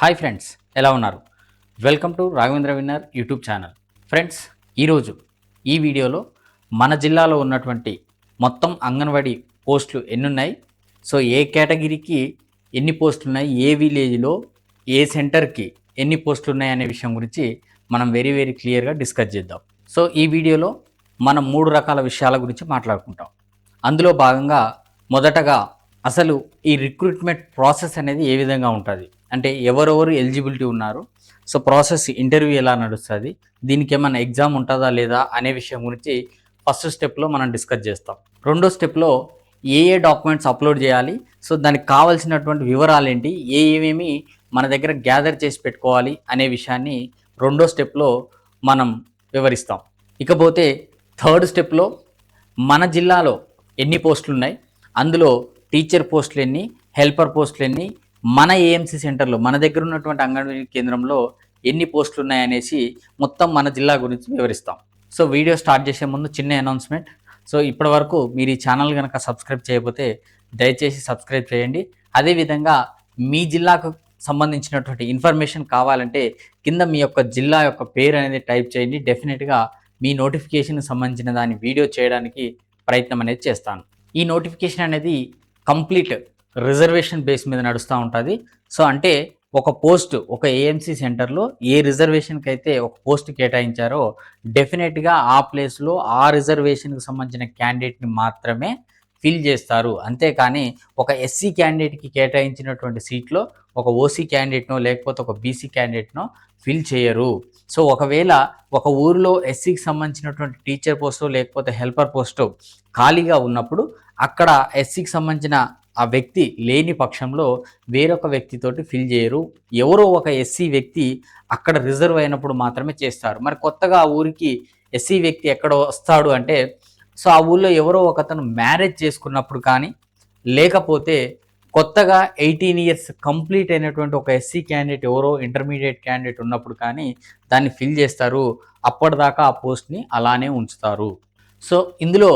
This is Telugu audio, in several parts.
హాయ్ ఫ్రెండ్స్, ఎలా ఉన్నారు? Welcome to Raghavendra winner YouTube channel. Friends, ఈరోజు ఈ వీడియోలో మన జిల్లాలో ఉన్నటువంటి మొత్తం అంగన్వాడీ పోస్టులు ఎన్నున్నాయి, సో ఏ కేటగిరీకి ఎన్ని పోస్టులు ఉన్నాయి, ఏ విలేజ్లో ఏ సెంటర్కి ఎన్ని పోస్టులు ఉన్నాయి అనే విషయం గురించి మనం వెరీ క్లియర్గా డిస్కస్ చేద్దాం. సో ఈ వీడియోలో మనం 3 రకాల విషయాల గురించి మాట్లాడుకుంటాం. అందులో భాగంగా మొదటగా అసలు ఈ రిక్రూట్మెంట్ ప్రాసెస్ అనేది ఏ విధంగా ఉంటుంది, అంటే ఎవరెవరు ఎలిజిబిలిటీ ఉన్నారు, సో ప్రాసెస్ ఇంటర్వ్యూ ఎలా నడుస్తుంది, దీనికి ఏమైనా ఎగ్జామ్ ఉంటుందా లేదా అనే విషయం గురించి ఫస్ట్ స్టెప్లో మనం డిస్కస్ చేస్తాం. రెండో స్టెప్లో ఏ డాక్యుమెంట్స్ అప్లోడ్ చేయాలి, సో దానికి కావాల్సినటువంటి వివరాలు ఏంటి, ఏమేమి మన దగ్గర గ్యాదర్ చేసి పెట్టుకోవాలి అనే విషయాన్ని రెండో స్టెప్లో మనం వివరిస్తాం. ఇకపోతే థర్డ్ స్టెప్లో మన జిల్లాలో ఎన్ని పోస్టులు ఉన్నాయి, అందులో టీచర్ పోస్టులు ఎన్ని, హెల్పర్ పోస్టులు ఎన్ని, మన ఏఎంసీ సెంటర్లో మన దగ్గర ఉన్నటువంటి అంగన్వాడీ కేంద్రంలో ఎన్ని పోస్టులు ఉన్నాయనేసి మొత్తం మన జిల్లా గురించి వివరిస్తాం. సో వీడియో స్టార్ట్ చేసే ముందు చిన్న అనౌన్స్మెంట్. సో ఇప్పటి వరకు మీరు ఈ ఛానల్ కనుక సబ్స్క్రైబ్ చేయకపోతే దయచేసి సబ్స్క్రైబ్ చేయండి. అదేవిధంగా మీ జిల్లాకు సంబంధించినటువంటి ఇన్ఫర్మేషన్ కావాలంటే కింద మీ యొక్క జిల్లా యొక్క పేరు అనేది టైప్ చేయండి. డెఫినెట్గా మీ నోటిఫికేషన్కి సంబంధించిన దాన్ని వీడియో చేయడానికి ప్రయత్నం అనేది చేస్తాను. ఈ నోటిఫికేషన్ అనేది కంప్లీట్ రిజర్వేషన్ బేస్ మీద నడుస్తూ ఉంటుంది. సో అంటే ఒక పోస్ట్, ఒక ఏఎంసీ సెంటర్లో ఏ రిజర్వేషన్కి అయితే ఒక పోస్ట్ కేటాయించారో డెఫినెట్గా ఆ ప్లేస్లో ఆ రిజర్వేషన్కి సంబంధించిన క్యాండిడేట్ని మాత్రమే ఫిల్ చేస్తారు. అంతేకాని ఒక ఎస్సీ క్యాండిడేట్కి కేటాయించినటువంటి సీట్లో ఒక ఓసీ క్యాండిడేట్నో లేకపోతే ఒక బీసీ క్యాండిడేట్నో ఫిల్ చేయరు. సో ఒకవేళ ఒక ఊరిలో ఎస్సీకి సంబంధించినటువంటి టీచర్ పోస్టో లేకపోతే హెల్పర్ పోస్టో ఖాళీగా ఉన్నప్పుడు అక్కడ ఎస్సీకి సంబంధించిన ఆ వ్యక్తి లేని పక్షంలో వేరొక వ్యక్తితోటి ఫిల్ చేయరు. ఎవరో ఒక ఎస్సీ వ్యక్తి అక్కడ రిజర్వ్ అయినప్పుడు మాత్రమే చేస్తారు. మరి కొత్తగా ఆ ఊరికి ఎస్సీ వ్యక్తి ఎక్కడ వస్తాడు అంటే, సో ఆ ఊళ్ళో ఎవరో ఒకతను మ్యారేజ్ చేసుకున్నప్పుడు కానీ, లేకపోతే కొత్తగా 18 ఇయర్స్ కంప్లీట్ అయినటువంటి ఒక ఎస్సీ క్యాండిడేట్ ఎవరో ఇంటర్మీడియట్ క్యాండిడేట్ ఉన్నప్పుడు కానీ దాన్ని ఫిల్ చేస్తారు. అప్పటిదాకా ఆ పోస్ట్ని అలానే ఉంచుతారు. సో ఇందులో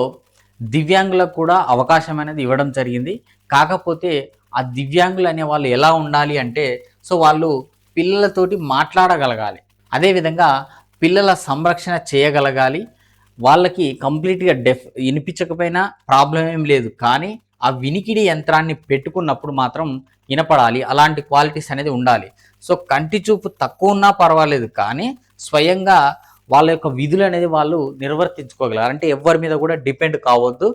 దివ్యాంగులకు కూడా అవకాశం అనేది ఇవ్వడం జరిగింది. కాకపోతే ఆ దివ్యాంగులు అనే వాళ్ళు ఎలా ఉండాలి అంటే, సో వాళ్ళు పిల్లలతోటి మాట్లాడగలగాలి, అదేవిధంగా పిల్లల సంరక్షణ చేయగలగాలి. వాళ్ళకి కంప్లీట్గా వినిపించకపోయినా ప్రాబ్లం ఏం లేదు, కానీ ఆ వినికిడి యంత్రాన్ని పెట్టుకున్నప్పుడు మాత్రం వినపడాలి. అలాంటి క్వాలిటీస్ అనేది ఉండాలి. సో కంటి చూపు తక్కువ ఉన్నా పర్వాలేదు, కానీ స్వయంగా వాళ్ళ యొక్క విధులు అనేది వాళ్ళు నిర్వర్తించుకోగలరు. అంటే ఎవరి మీద కూడా డిపెండ్ కావద్దు.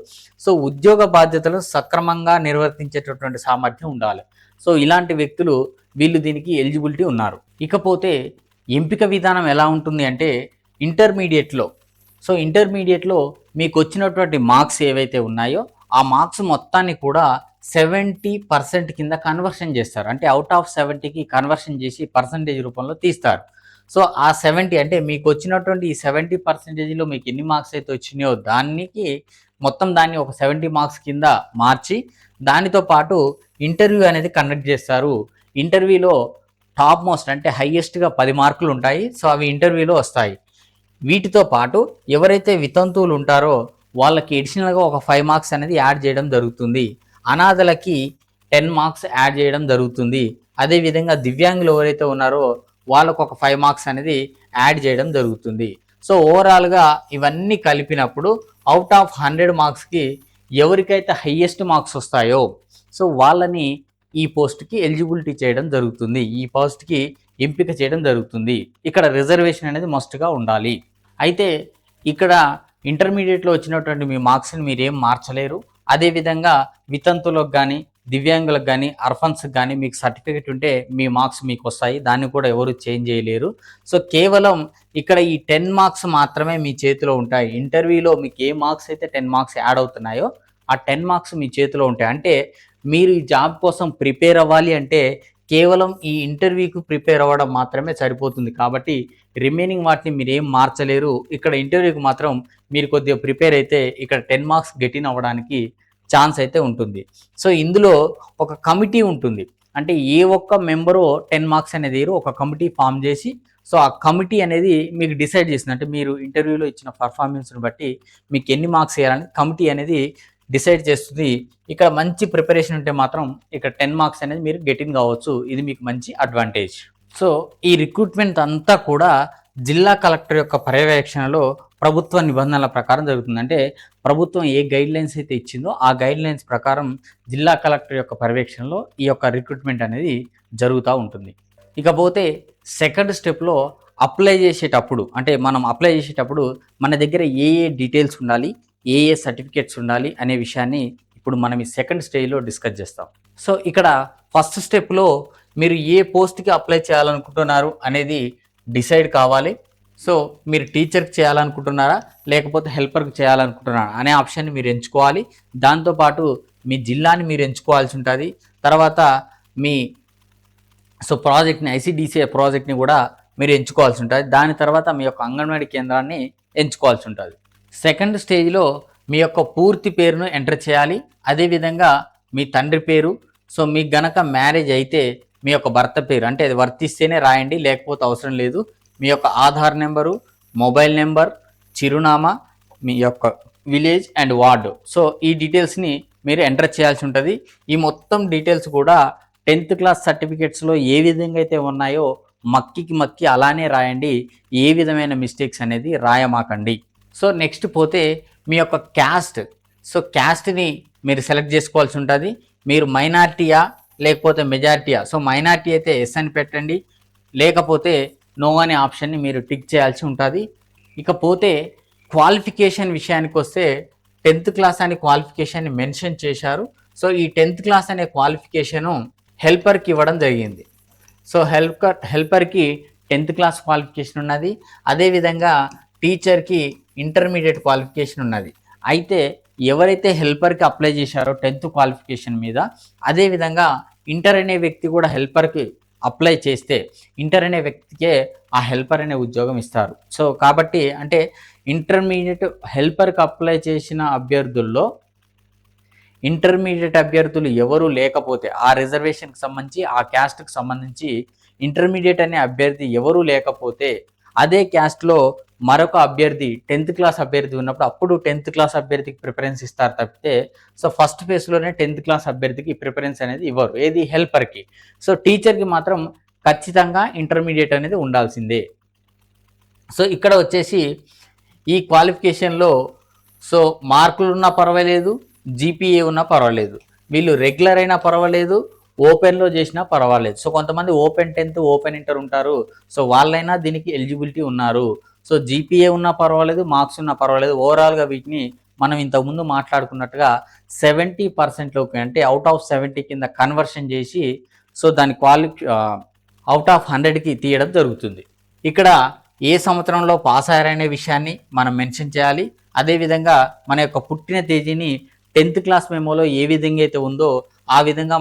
సో ఉద్యోగ బాధ్యతలు సక్రమంగా నిర్వర్తించేటటువంటి సామర్థ్యం ఉండాలి. సో ఇలాంటి వ్యక్తులు వీళ్ళు దీనికి ఎలిజిబిలిటీ ఉన్నారు. ఇకపోతే ఎంపిక విధానం ఎలా ఉంటుంది అంటే, ఇంటర్మీడియట్లో మీకు వచ్చినటువంటి మార్క్స్ ఏవైతే ఉన్నాయో ఆ మార్క్స్ మొత్తాన్ని కూడా 70% కింద కన్వర్షన్ చేస్తారు. అంటే అవుట్ ఆఫ్ 70కి కన్వర్షన్ చేసి పర్సంటేజ్ రూపంలో తీస్తారు. సో ఆ 70 అంటే మీకు వచ్చినటువంటి ఈ 70%లో మీకు ఎన్ని మార్క్స్ అయితే వచ్చినాయో దాన్ని ఒక 70 మార్క్స్ కింద మార్చి దానితో పాటు ఇంటర్వ్యూ అనేది కండక్ట్ చేస్తారు. ఇంటర్వ్యూలో టాప్ మోస్ట్ అంటే హైయెస్ట్గా 10 మార్కులు ఉంటాయి. సో అవి ఇంటర్వ్యూలో వస్తాయి. వీటితో పాటు ఎవరైతే వితంతువులు ఉంటారో వాళ్ళకి ఎడిషనల్గా ఒక 5 మార్క్స్ అనేది యాడ్ చేయడం జరుగుతుంది. అనాథలకి 10 మార్క్స్ యాడ్ చేయడం జరుగుతుంది. అదేవిధంగా దివ్యాంగులు ఎవరైతే ఉన్నారో వాళ్ళకు ఒక 5 మార్క్స్ అనేది యాడ్ చేయడం జరుగుతుంది. సో ఓవరాల్గా ఇవన్నీ కలిపినప్పుడు అవుట్ ఆఫ్ 100 మార్క్స్కి ఎవరికైతే హయ్యెస్ట్ మార్క్స్ వస్తాయో సో వాళ్ళని ఈ పోస్ట్కి ఎలిజిబిలిటీ చేయడం జరుగుతుంది, ఈ పోస్ట్కి ఎంపిక చేయడం జరుగుతుంది. ఇక్కడ రిజర్వేషన్ అనేది మస్ట్గా ఉండాలి. అయితే ఇక్కడ ఇంటర్మీడియట్లో వచ్చినటువంటి మీ మార్క్స్ని మీరేం మార్చలేరు. అదేవిధంగా వితంతులకు కానీ దివ్యాంగులకు కానీ అర్ఫన్స్కి కానీ మీకు సర్టిఫికెట్ ఉంటే మీ మార్క్స్ మీకు వస్తాయి, దాన్ని కూడా ఎవరు చేంజ్ చేయలేరు. సో కేవలం ఇక్కడ ఈ 10 మార్క్స్ మాత్రమే మీ చేతిలో ఉంటాయి. ఇంటర్వ్యూలో మీకు ఏ మార్క్స్ అయితే 10 మార్క్స్ యాడ్ అవుతున్నాయో ఆ 10 మార్క్స్ మీ చేతిలో ఉంటాయి. అంటే మీరు ఈ జాబ్ కోసం ప్రిపేర్ అవ్వాలి అంటే కేవలం ఈ ఇంటర్వ్యూకి ప్రిపేర్ అవ్వడం మాత్రమే సరిపోతుంది. కాబట్టి రిమైనింగ్ వాటిని మీరు ఏం మార్చలేరు. ఇక్కడ ఇంటర్వ్యూకి మాత్రం మీరు కొద్దిగా ప్రిపేర్ అయితే ఇక్కడ 10 మార్క్స్ గెటిన్ అవ్వడానికి ఛాన్స్ అయితే ఉంటుంది. సో ఇందులో ఒక కమిటీ ఉంటుంది. అంటే ఏ ఒక్క మెంబరు 10 మార్క్స్ అనేది ఒక కమిటీ ఫామ్ చేసి, సో ఆ కమిటీ అనేది మీకు డిసైడ్ చేస్తుంది. అంటే మీరు ఇంటర్వ్యూలో ఇచ్చిన పర్ఫార్మెన్స్ని బట్టి మీకు ఎన్ని మార్క్స్ వేయాలని కమిటీ అనేది డిసైడ్ చేస్తుంది. ఇక్కడ మంచి ప్రిపరేషన్ ఉంటే మాత్రం ఇక్కడ 10 మార్క్స్ అనేది మీరు గెట్ ఇన్ కావచ్చు. ఇది మీకు మంచి అడ్వాంటేజ్. సో ఈ రిక్రూట్మెంట్ అంతా కూడా జిల్లా కలెక్టర్ యొక్క పర్యవేక్షణలో ప్రభుత్వ నిబంధనల ప్రకారం జరుగుతుంది. అంటే ప్రభుత్వం ఏ గైడ్ లైన్స్ అయితే ఇచ్చిందో ఆ గైడ్ లైన్స్ ప్రకారం జిల్లా కలెక్టర్ యొక్క పర్యవేక్షణలో ఈ యొక్క రిక్రూట్మెంట్ అనేది జరుగుతూ ఉంటుంది. ఇకపోతే సెకండ్ స్టెప్లో అప్లై చేసేటప్పుడు, అంటే మనం అప్లై చేసేటప్పుడు మన దగ్గర ఏ డీటెయిల్స్ ఉండాలి, ఏ సర్టిఫికేట్స్ ఉండాలి అనే విషయాన్ని ఇప్పుడు మనం ఈ సెకండ్ స్టేజ్లో డిస్కస్ చేస్తాం. సో ఇక్కడ ఫస్ట్ స్టెప్లో మీరు ఏ పోస్ట్కి అప్లై చేయాలనుకుంటున్నారు అనేది డిసైడ్ కావాలి. సో మీరు టీచర్కి చేయాలనుకుంటున్నారా లేకపోతే హెల్పర్కి చేయాలనుకుంటున్నారా అనే ఆప్షన్ని మీరు ఎంచుకోవాలి. దాంతోపాటు మీ జిల్లాని మీరు ఎంచుకోవాల్సి ఉంటుంది. తర్వాత మీ ప్రాజెక్ట్ని, ఐసిడిసిఐ ప్రాజెక్ట్ని కూడా మీరు ఎంచుకోవాల్సి ఉంటుంది. దాని తర్వాత మీ యొక్క అంగన్వాడీ కేంద్రాన్ని ఎంచుకోవాల్సి ఉంటుంది. సెకండ్ స్టేజ్లో మీ యొక్క పూర్తి పేరును ఎంటర్ చేయాలి. అదేవిధంగా మీ తండ్రి పేరు, సో మీకు గనక మ్యారేజ్ అయితే మీ యొక్క భర్త పేరు, అంటే అది వర్తిస్తేనే రాయండి, లేకపోతే అవసరం లేదు. మీ యొక్క ఆధార్ నెంబరు, మొబైల్ నెంబర్, చిరునామా, మీ యొక్క విలేజ్ అండ్ వార్డు, సో ఈ డీటెయిల్స్ని మీరు ఎంటర్ చేయాల్సి ఉంటుంది. ఈ మొత్తం డీటెయిల్స్ కూడా 10th క్లాస్ సర్టిఫికేట్స్లో ఏ విధంగా అయితే ఉన్నాయో మక్కి అలానే రాయండి. ఏ విధమైన మిస్టేక్స్ అనేది రాయమాకండి. సో నెక్స్ట్ పోతే మీ యొక్క క్యాస్ట్, సో క్యాస్ట్ని మీరు సెలెక్ట్ చేసుకోవాల్సి ఉంటుంది. మీరు మైనారిటీయా లేకపోతే మెజారిటీయా, సో మైనారిటీ అయితే ఎస్ అని పెట్టండి, లేకపోతే నో అనే ఆప్షన్ని మీరు టిక్ చేయాల్సి ఉంటుంది. ఇకపోతే క్వాలిఫికేషన్ విషయానికి వస్తే 10th క్లాస్ అనే క్వాలిఫికేషన్ని మెన్షన్ చేశారు. సో ఈ 10th క్లాస్ అనే క్వాలిఫికేషను హెల్పర్కి ఇవ్వడం జరిగింది. సో హెల్పర్కి 10th క్లాస్ క్వాలిఫికేషన్ ఉన్నది. అదేవిధంగా టీచర్కి ఇంటర్మీడియట్ క్వాలిఫికేషన్ ఉన్నది. అయితే ఎవరైతే హెల్పర్కి అప్లై చేశారో 10th క్వాలిఫికేషన్ మీద, అదేవిధంగా ఇంటర్ అనే వ్యక్తి కూడా హెల్పర్కి అప్లై చేస్తే ఇంటర్ అనే వ్యక్తికే ఆ హెల్పర్ అనే ఉద్యోగం ఇస్తారు. సో కాబట్టి అంటే ఇంటర్మీడియట్ హెల్పర్కి అప్లై చేసిన అభ్యర్థుల్లో ఇంటర్మీడియట్ అభ్యర్థులు ఎవరు లేకపోతే, ఆ రిజర్వేషన్కి సంబంధించి ఆ క్యాస్ట్కి సంబంధించి ఇంటర్మీడియట్ అనే అభ్యర్థి ఎవరు లేకపోతే అదే క్యాస్ట్లో మరొక అభ్యర్థి 10th క్లాస్ అభ్యర్థి ఉన్నప్పుడు అప్పుడు 10th క్లాస్ అభ్యర్థికి ప్రిఫరెన్స్ ఇస్తారు తప్పితే, సో ఫస్ట్ ఫేజ్లోనే 10th క్లాస్ అభ్యర్థికి ప్రిఫరెన్స్ అనేది ఇవ్వరు, ఏది హెల్పర్కి. సో టీచర్కి మాత్రం ఖచ్చితంగా ఇంటర్మీడియట్ అనేది ఉండాల్సిందే. సో ఇక్కడ వచ్చేసి ఈ క్వాలిఫికేషన్లో సో మార్కులు ఉన్నా పర్వాలేదు, జీపీఏ ఉన్నా పర్వాలేదు, వీళ్ళు రెగ్యులర్ అయినా పర్వాలేదు, ఓపెన్లో చేసినా పర్వాలేదు. సో కొంతమంది ఓపెన్ 10th ఓపెన్ ఇంటర్ ఉంటారు, సో వాళ్ళైనా దీనికి ఎలిజిబిలిటీ ఉన్నారు. సో జీపీఏ ఉన్నా పర్వాలేదు, మార్క్స్ ఉన్నా పర్వాలేదు. ఓవరాల్గా వీటిని మనం ఇంతకుముందు మాట్లాడుకున్నట్టుగా 70%లోకి, అంటే అవుట్ ఆఫ్ 70 కింద కన్వర్షన్ చేసి సో దాని అవుట్ ఆఫ్ 100కి తీయడం జరుగుతుంది. ఇక్కడ ఏ సంవత్సరంలో పాస్ అయ్యారనే విషయాన్ని మనం మెన్షన్ చేయాలి. అదేవిధంగా మన యొక్క పుట్టిన తేదీని 10th క్లాస్ మెమోలో ఏ విధంగా అయితే ఉందో ఆ విధంగా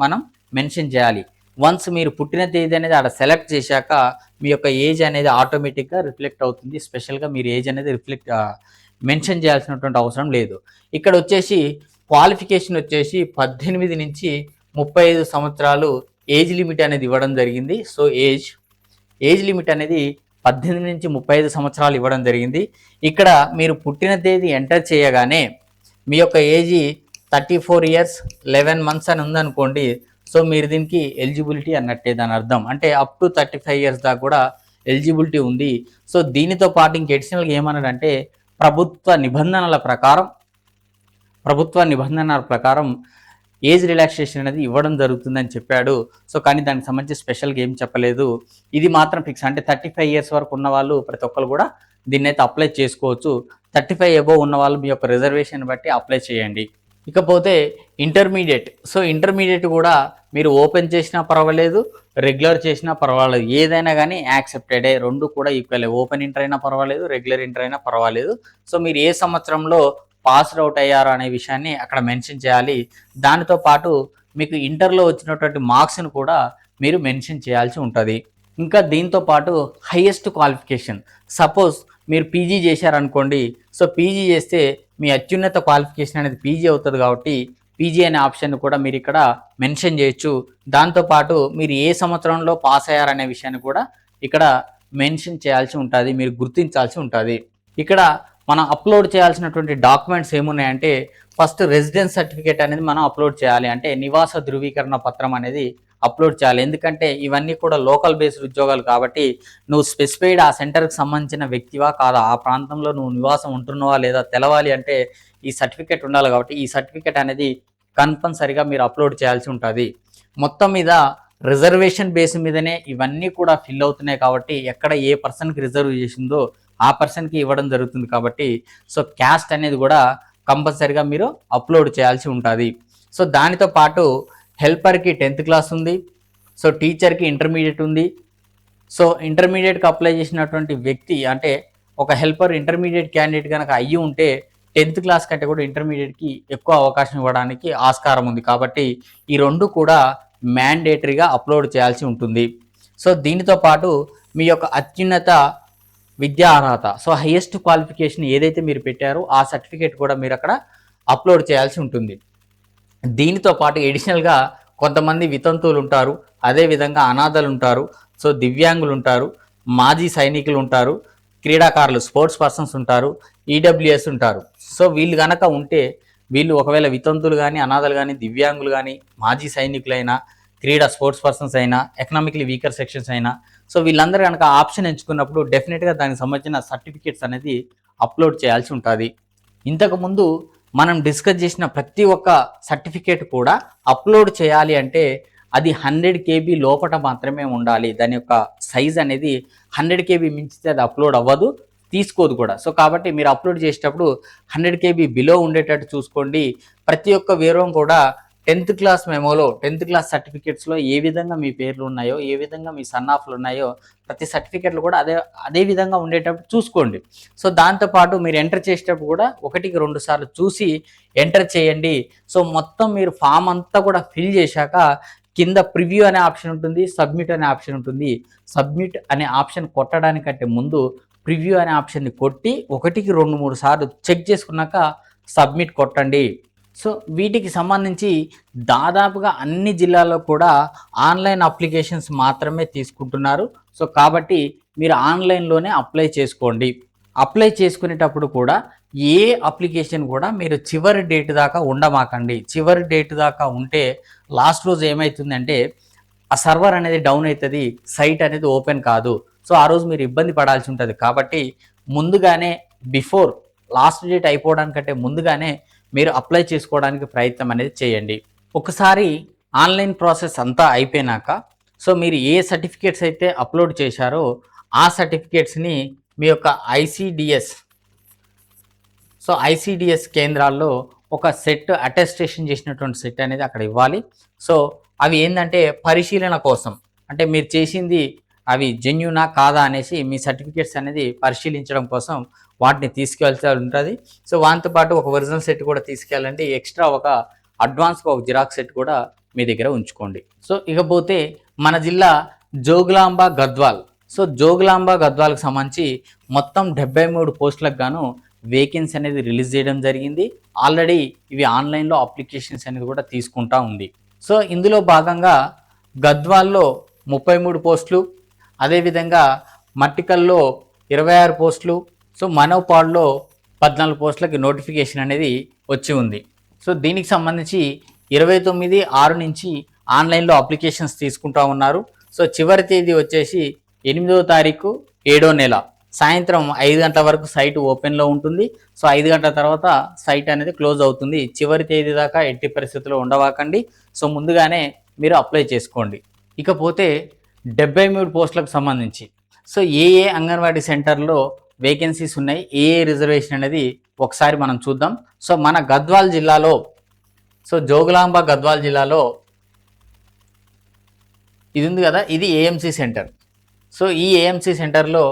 మనం మెన్షన్ చేయాలి. వన్స్ మీరు పుట్టిన తేదీ అనేది అక్కడ సెలెక్ట్ చేశాక మీ యొక్క ఏజ్ అనేది ఆటోమేటిక్గా రిఫ్లెక్ట్ అవుతుంది. స్పెషల్గా మీరు ఏజ్ అనేది మెన్షన్ చేయాల్సినటువంటి అవసరం లేదు. ఇక్కడ వచ్చేసి క్వాలిఫికేషన్ వచ్చేసి 18 నుంచి 35 సంవత్సరాలు ఏజ్ లిమిట్ అనేది ఇవ్వడం జరిగింది. సో ఏజ్ లిమిట్ అనేది 18 నుంచి 35 సంవత్సరాలు ఇవ్వడం జరిగింది. ఇక్కడ మీరు పుట్టిన తేదీ ఎంటర్ చేయగానే మీ యొక్క ఏజీ 34 years 11 months అని ఉందనుకోండి, సో మీరు దీనికి ఎలిజిబిలిటీ అన్నట్టే దాని అర్థం. అంటే అప్ టు 35 years దాకా కూడా ఎలిజిబిలిటీ ఉంది. సో దీనితో పాటు ఇంక అడిషనల్గా ఏమన్నాడంటే ప్రభుత్వ నిబంధనల ప్రకారం ఏజ్ రిలాక్సేషన్ అనేది ఇవ్వడం జరుగుతుందని చెప్పాడు. సో కానీ దానికి సంబంధించి స్పెషల్గా ఏం చెప్పలేదు. ఇది మాత్రం ఫిక్స్, అంటే 35 years వరకు ఉన్న వాళ్ళు ప్రతి ఒక్కరు కూడా దీన్ని అయితే అప్లై చేసుకోవచ్చు. 35 above ఉన్న వాళ్ళు మీ యొక్క రిజర్వేషన్ బట్టి అప్లై చేయండి. ఇకపోతే ఇంటర్మీడియట్, సో ఇంటర్మీడియట్ కూడా మీరు ఓపెన్ చేసినా పర్వాలేదు, రెగ్యులర్ చేసినా పర్వాలేదు, ఏదైనా కానీ యాక్సెప్టెడే, రెండు కూడా ఈక్వల్. ఓపెన్ ఇంటర్ అయినా పర్వాలేదు, రెగ్యులర్ ఇంటర్ అయినా పర్వాలేదు. సో మీరు ఏ సంవత్సరంలో పాస్డ్ అవుట్ అయ్యారు అనే విషయాన్ని అక్కడ మెన్షన్ చేయాలి. దానితో పాటు మీకు ఇంటర్లో వచ్చినటువంటి మార్క్స్ను కూడా మీరు మెన్షన్ చేయాల్సి ఉంటుంది. ఇంకా దీంతో పాటు హైయెస్ట్ క్వాలిఫికేషన్, సపోజ్ మీరు పీజీ చేశారనుకోండి, సో పీజీ చేస్తే మీ అత్యున్నత క్వాలిఫికేషన్ అనేది పీజీ అవుతుంది కాబట్టి పీజీ అనే ఆప్షన్ కూడా మీరు ఇక్కడ మెన్షన్ చేయొచ్చు. దాంతోపాటు మీరు ఏ సంవత్సరంలో పాస్ అయ్యారనే విషయాన్ని కూడా ఇక్కడ మెన్షన్ చేయాల్సి ఉంటుంది, మీరు గుర్తించాల్సి ఉంటుంది. ఇక్కడ మనం అప్లోడ్ చేయాల్సినటువంటి డాక్యుమెంట్స్ ఏమున్నాయంటే ఫస్ట్ రెసిడెన్స్ సర్టిఫికేట్ అనేది మనం అప్లోడ్ చేయాలి. అంటే నివాస ధృవీకరణ పత్రం అనేది అప్లోడ్ చేయాలి. ఎందుకంటే ఇవన్నీ కూడా లోకల్ బేస్డ్ ఉద్యోగాలు కాబట్టి నువ్వు స్పెసిఫైడ్ ఆ సెంటర్కి సంబంధించిన వ్యక్తివా కాదా, ఆ ప్రాంతంలో నువ్వు నివాసం ఉంటున్నావా లేదా తెలవాలి అంటే ఈ సర్టిఫికేట్ ఉండాలి. కాబట్టి ఈ సర్టిఫికేట్ అనేది కంపల్సరిగా మీరు అప్లోడ్ చేయాల్సి ఉంటుంది. మొత్తం మీద రిజర్వేషన్ బేస్ మీదనే ఇవన్నీ కూడా ఫిల్ అవుతున్నాయి కాబట్టి ఎక్కడ ఏ పర్సన్కి రిజర్వ్ చేసిందో ఆ పర్సన్కి ఇవ్వడం జరుగుతుంది. కాబట్టి సో క్యాస్ట్ అనేది కూడా కంపల్సరిగా మీరు అప్లోడ్ చేయాల్సి ఉంటుంది. సో దానితో పాటు హెల్పర్కి 10th క్లాస్ ఉంది. సో టీచర్కి ఇంటర్మీడియట్ ఉంది. సో ఇంటర్మీడియట్కి అప్లై చేసినటువంటి వ్యక్తి అంటే ఒక హెల్పర్ ఇంటర్మీడియట్ క్యాండిడేట్ కనుక అయ్యి ఉంటే 10th క్లాస్ కంటే కూడా ఇంటర్మీడియట్కి ఎక్కువ అవకాశం ఇవ్వడానికి ఆస్కారం ఉంది. కాబట్టి ఈ రెండు కూడా మ్యాండేటరీగా అప్లోడ్ చేయాల్సి ఉంటుంది. సో దీనితో పాటు మీ యొక్క అత్యున్నత విద్యా అర్హత, సో హైయెస్ట్ క్వాలిఫికేషన్ ఏదైతే మీరు పెట్టారో ఆ సర్టిఫికేట్ కూడా మీరు అక్కడ అప్లోడ్ చేయాల్సి ఉంటుంది. దీనితో పాటు ఎడిషనల్గా కొంతమంది వితంతువులు ఉంటారు, అదేవిధంగా అనాథలు ఉంటారు, సో దివ్యాంగులు ఉంటారు, మాజీ సైనికులు ఉంటారు, క్రీడాకారులు స్పోర్ట్స్ పర్సన్స్ ఉంటారు, ఈడబ్ల్యూఎస్ ఉంటారు. సో వీళ్ళు కనుక ఉంటే వీళ్ళు ఒకవేళ వితంతులు కానీ అనాథలు కానీ దివ్యాంగులు కానీ మాజీ సైనికులైనా క్రీడా స్పోర్ట్స్ పర్సన్స్ అయినా ఎకనామికలీ వీకర్ సెక్షన్స్ అయినా సో వీళ్ళందరూ కనుక ఆప్షన్ ఎంచుకున్నప్పుడు డెఫినెట్గా దానికి సంబంధించిన సర్టిఫికేట్స్ అనేది అప్లోడ్ చేయాల్సి ఉంటుంది. ఇంతకుముందు మనం డిస్కస్ చేసిన ప్రతి ఒక్క సర్టిఫికేట్ కూడా అప్లోడ్ చేయాలి అంటే అది 100 KB లోపల మాత్రమే ఉండాలి. దాని యొక్క సైజ్ అనేది 100 KB మించితే అది అప్లోడ్ అవ్వదు, తీసుకోదు కూడా. సో కాబట్టి మీరు అప్లోడ్ చేసేటప్పుడు 100 KB బిలో ఉండేటట్టు చూసుకోండి. ప్రతి ఒక్క వివరం కూడా 10th క్లాస్ మెమోలో 10th క్లాస్ సర్టిఫికేట్స్లో ఏ విధంగా మీ పేర్లు ఉన్నాయో, ఏ విధంగా మీ సన్ ఆఫ్లు ఉన్నాయో ప్రతి సర్టిఫికేట్లు కూడా అదే విధంగా ఉండేటప్పుడు చూసుకోండి. సో దాంతోపాటు మీరు ఎంటర్ చేసేటప్పుడు కూడా 1కి 2 సార్లు చూసి ఎంటర్ చేయండి. సో మొత్తం మీరు ఫామ్ అంతా కూడా ఫిల్ చేశాక కింద ప్రివ్యూ అనే ఆప్షన్ ఉంటుంది, సబ్మిట్ అనే ఆప్షన్ ఉంటుంది. సబ్మిట్ అనే ఆప్షన్ కొట్టడానికంటే ముందు ప్రివ్యూ అనే ఆప్షన్ని కొట్టి 1కి 2-3 సార్లు చెక్ చేసుకున్నాక సబ్మిట్ కొట్టండి. సో వీటికి సంబంధించి దాదాపుగా అన్ని జిల్లాల్లో కూడా ఆన్లైన్ అప్లికేషన్స్ మాత్రమే తీసుకుంటున్నారు. సో కాబట్టి మీరు ఆన్లైన్లోనే అప్లై చేసుకోండి. అప్లై చేసుకునేటప్పుడు కూడా ఏ అప్లికేషన్ కూడా మీరు చివరి డేట్ దాకా ఉండమాకండి. చివరి డేట్ దాకా ఉంటే లాస్ట్ రోజు ఏమవుతుందంటే ఆ సర్వర్ అనేది డౌన్ అవుతుంది, సైట్ అనేది ఓపెన్ కాదు. సో ఆ రోజు మీరు ఇబ్బంది పడాల్సి ఉంటుంది. కాబట్టి ముందుగానే బిఫోర్ లాస్ట్ డేట్ అయిపోవడానికంటే ముందుగానే మీరు అప్లై చేసుకోవడానికి ప్రయత్నం అనేది చేయండి. ఒకసారి ఆన్లైన్ ప్రాసెస్ అంతా అయిపోయినాక సో మీరు ఏ సర్టిఫికేట్స్ అయితే అప్లోడ్ చేశారో ఆ సర్టిఫికేట్స్ని మీ యొక్క ఐసిడిఎస్ కేంద్రాల్లో ఒక సెట్ అటెస్టేషన్ చేసినటువంటి సెట్ అనేది అక్కడ ఇవ్వాలి. సో అవి ఏంటంటే పరిశీలన కోసం, అంటే మీరు చేసింది అవి జెన్యూనా కాదా అనేసి మీ సర్టిఫికేట్స్ అనేది పరిశీలించడం కోసం వాటిని తీసుకెళ్తూ ఉంటుంది. సో వాటితో పాటు ఒక ఒరిజినల్ సెట్ కూడా తీసుకెళ్ళండి. ఎక్స్ట్రా ఒక అడ్వాన్స్గా ఒక జిరాక్స్ సెట్ కూడా మీ దగ్గర ఉంచుకోండి. సో ఇకపోతే మన జిల్లా జోగులాంబ గద్వాల్. సో జోగులాంబ గద్వాల్కి సంబంధించి మొత్తం 73 పోస్టులకు గాను వేకెన్సీ అనేది రిలీజ్ చేయడం జరిగింది. ఆల్రెడీ ఇవి ఆన్లైన్లో అప్లికేషన్స్ అనేది కూడా తీసుకుంటా ఉంది. సో ఇందులో భాగంగా గద్వాల్లో 33 పోస్టులు, అదేవిధంగా మట్టికల్లో 26 పోస్టులు, సో మనోపాడ్లో 14 పోస్టులకి నోటిఫికేషన్ అనేది వచ్చి ఉంది. సో దీనికి సంబంధించి 29/6 నుంచి ఆన్లైన్లో అప్లికేషన్స్ తీసుకుంటా ఉన్నారు. సో చివరి తేదీ వచ్చేసి 8వ తారీఖు 7వ నెల సాయంత్రం 5 గంటల వరకు సైట్ ఓపెన్లో ఉంటుంది. సో 5 గంటల తర్వాత సైట్ అనేది క్లోజ్ అవుతుంది. చివరి తేదీ దాకా ఎట్టి పరిస్థితుల్లో ఉండవాకండి. సో ముందుగానే మీరు అప్లై చేసుకోండి. ఇకపోతే 73 పోస్టులకు సంబంధించి సో ఏ అంగన్వాడీ సెంటర్లో వేకెన్సీస్ ఉన్నాయి, ఏ రిజర్వేషన్ అనేది ఒకసారి మనం చూద్దాం. సో మన గద్వాల్ జిల్లాలో, సో జోగులాంబ గద్వాల్ జిల్లాలో ఇది ఉంది కదా, ఇది ఏఎంసీ సెంటర్. సో ఈ ఏఎంసీ సెంటర్లో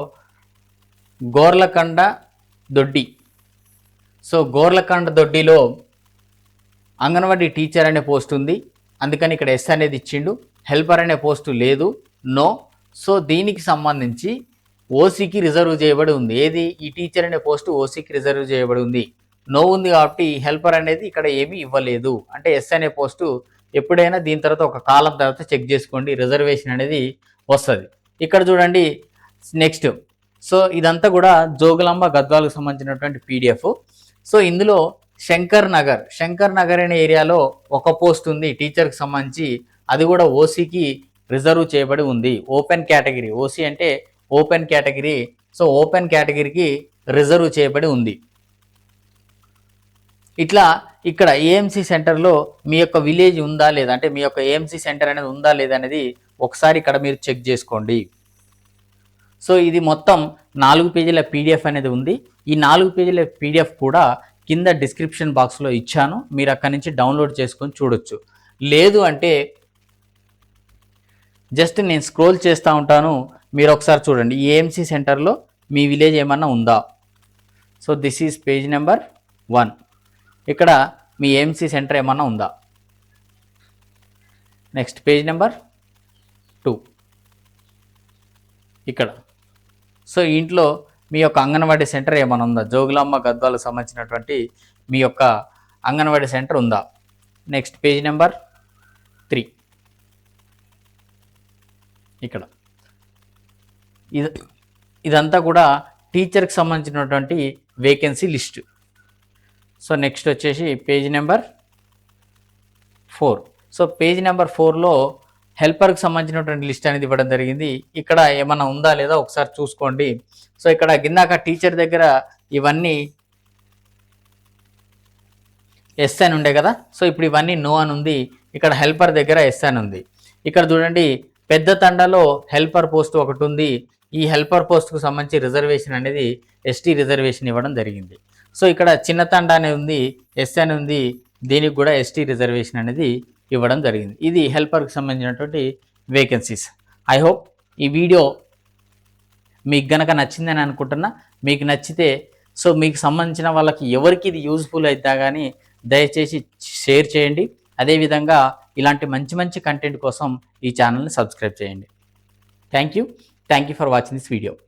గోర్లకండ దొడ్డి, సో గోర్లకండ దొడ్డిలో అంగన్వాడీ టీచర్ అనే పోస్ట్ ఉంది, అందుకని ఇక్కడ ఎస్ అనేది ఇచ్చిండు. హెల్పర్ అనే పోస్టు లేదు, నో. సో దీనికి సంబంధించి ఓసీకి రిజర్వ్ చేయబడి ఉంది. ఏది, ఈ టీచర్ అనే పోస్టు ఓసీకి రిజర్వ్ చేయబడి ఉంది, నో ఉంది. కాబట్టి హెల్పర్ అనేది ఇక్కడ ఏమీ ఇవ్వలేదు. అంటే ఎస్ అనే పోస్టు ఎప్పుడైనా దీని తర్వాత ఒక కాలం తర్వాత చెక్ చేసుకోండి, రిజర్వేషన్ అనేది వస్తుంది. ఇక్కడ చూడండి నెక్స్ట్. సో ఇదంతా కూడా జోగులాంబ గద్వాలకు సంబంధించినటువంటి పీడిఎఫ్. సో ఇందులో శంకర్ నగర్ అనే ఏరియాలో ఒక పోస్ట్ ఉంది టీచర్కి సంబంధించి, అది కూడా ఓసీకి రిజర్వ్ చేయబడి ఉంది. ఓపెన్ కేటగిరీ, ఓసీ అంటే ఓపెన్ కేటగిరీ. సో ఓపెన్ కేటగిరీకి రిజర్వ్ చేయబడి ఉంది. ఇట్లా ఇక్కడ ఏఎంసీ సెంటర్లో మీ యొక్క విలేజ్ ఉందా లేదా, అంటే మీ యొక్క ఏఎంసీ సెంటర్ అనేది ఉందా లేదా అనేది ఒకసారి ఇక్కడ మీరు చెక్ చేసుకోండి. సో ఇది మొత్తం 4 పేజీల పీడిఎఫ్ అనేది ఉంది. ఈ 4 పేజీల పీడిఎఫ్ కూడా కింద డిస్క్రిప్షన్ బాక్స్లో ఇచ్చాను, మీరు అక్కడి నుంచి డౌన్లోడ్ చేసుకొని చూడొచ్చు. లేదు అంటే జస్ట్ నేను స్క్రోల్ చేస్తూ ఉంటాను, మీరు ఒకసారి చూడండి ఏఎంసీ సెంటర్లో మీ విలేజ్ ఏమన్నా ఉందా. So this is page number 1. ఇక్కడ మీ ఏఎంసీ సెంటర్ ఏమన్నా ఉందా. నెక్స్ట్ పేజ్ నెంబర్ 2 ఇక్కడ. సో ఇంట్లో మీ యొక్క అంగన్వాడీ సెంటర్ ఏమైనా ఉందా, జోగులాంబ గద్వాలకు సంబంధించినటువంటి మీ యొక్క అంగన్వాడీ సెంటర్ ఉందా. నెక్స్ట్ పేజ్ నెంబర్ 3 ఇక్కడ. ఇదంతా కూడా టీచర్కి సంబంధించినటువంటి వేకెన్సీ లిస్ట్. సో నెక్స్ట్ వచ్చేసి page number 4. So page number 4లో హెల్పర్కి సంబంధించినటువంటి లిస్ట్ అనేది ఇవ్వడం జరిగింది. ఇక్కడ ఏమన్నా ఉందా లేదా ఒకసారి చూసుకోండి. సో ఇక్కడ కిందాక టీచర్ దగ్గర ఇవన్నీ ఎస్ అని ఉండే కదా, సో ఇప్పుడు ఇవన్నీ నో అని ఉంది. ఇక్కడ హెల్పర్ దగ్గర ఎస్ అని ఉంది. ఇక్కడ చూడండి పెద్ద తండాలో హెల్పర్ పోస్ట్ ఒకటి ఉంది. ఈ హెల్పర్ పోస్ట్కు సంబంధించి రిజర్వేషన్ అనేది ఎస్టీ రిజర్వేషన్ ఇవ్వడం జరిగింది. సో ఇక్కడ చిన్న తండా అనేది ఉంది, ఎస్ అని ఉంది, దీనికి కూడా ఎస్టీ రిజర్వేషన్ అనేది ఇవ్వడం జరిగింది. ఇది హెల్పర్కి సంబంధించినటువంటి వేకెన్సీస్. ఐ హోప్ ఈ వీడియో మీకు గనక నచ్చిందని అనుకుంటున్నా. మీకు నచ్చితే సో మీకు సంబంధించిన వాళ్ళకి ఎవరికి ఇది యూజ్ఫుల్ అవుతా కానీ దయచేసి షేర్ చేయండి. అదేవిధంగా ఇలాంటి మంచి మంచి కంటెంట్ కోసం ఈ ఛానల్ని సబ్స్క్రైబ్ చేయండి. Thank you for watching this video.